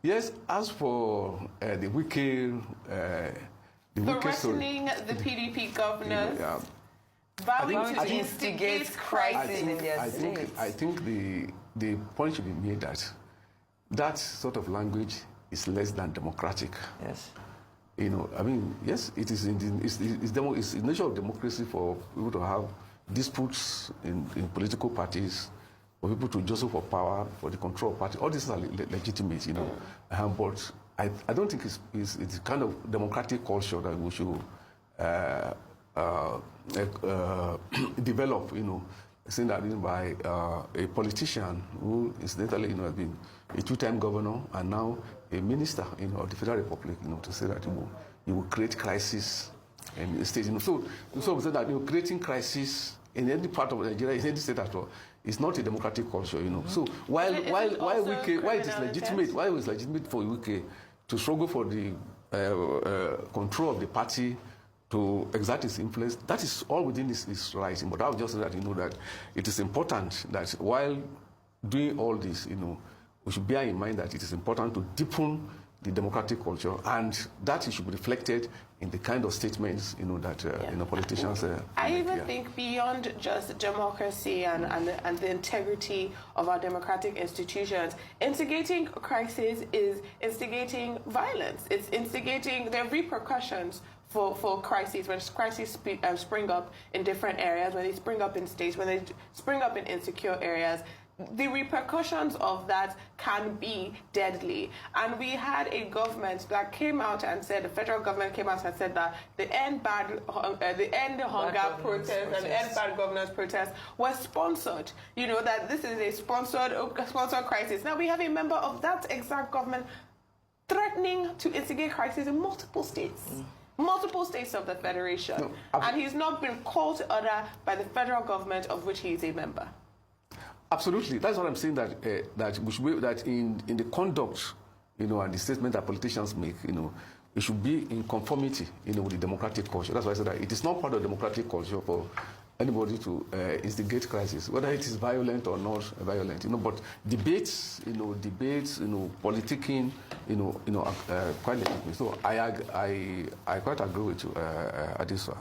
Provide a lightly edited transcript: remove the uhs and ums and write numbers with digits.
Yes, as for the Wike, threatening the PDP governors, vowing to instigate crisis in their states. I think the point should be made that that sort of language is less than democratic. Yes. You know, I mean, yes, it is it's the nature of democracy for people to have disputes in political parties, for people to jostle for power, for the control of party. All these are legitimate, you know. But I don't think it's the kind of democratic culture that we should develop, you know, seen that by a politician who incidentally, you know, has been a two-time governor and now a minister, you know, of the Federal Republic, you know, to say that you will create crisis in the state, you know. So we say that, you know, creating crisis in any part of Nigeria, in any state at all, is not a democratic culture, you know. So why it is legitimate for Wike to struggle for the control of the party, to exert its influence, that is all within his rights. But I would just say that, you know, that it is important that while doing all this, you know, we should bear in mind that it is important to deepen the democratic culture, and that it should be reflected in the kind of statements, you know, that you know, politicians. I even think beyond just democracy and the integrity of our democratic institutions, instigating crisis is instigating violence. It's instigating the repercussions for crises, when crises spring up in different areas, when they spring up in states, when they spring up in insecure areas, the repercussions of that can be deadly. And we had a government that came out and said, the federal government came out and said that the end hunger protest and the end bad governance protest was sponsored. You know, that this is a sponsored crisis. Now we have a member of that exact government threatening to instigate crisis in multiple states. Multiple states of the Federation. No, and he's not been called to order by the federal government of which he is a member. Absolutely. That's what I'm saying, that that we should be, that in the conduct, you know, and the statement that politicians make, you know, it should be in conformity, you know, with the democratic culture. That's why I said that it is not part of democratic culture for anybody to instigate crisis, whether it is violent or not violent, you know. But debates, you know, politicking, you know, quite legitimate. So I quite agree with you, Adiswa.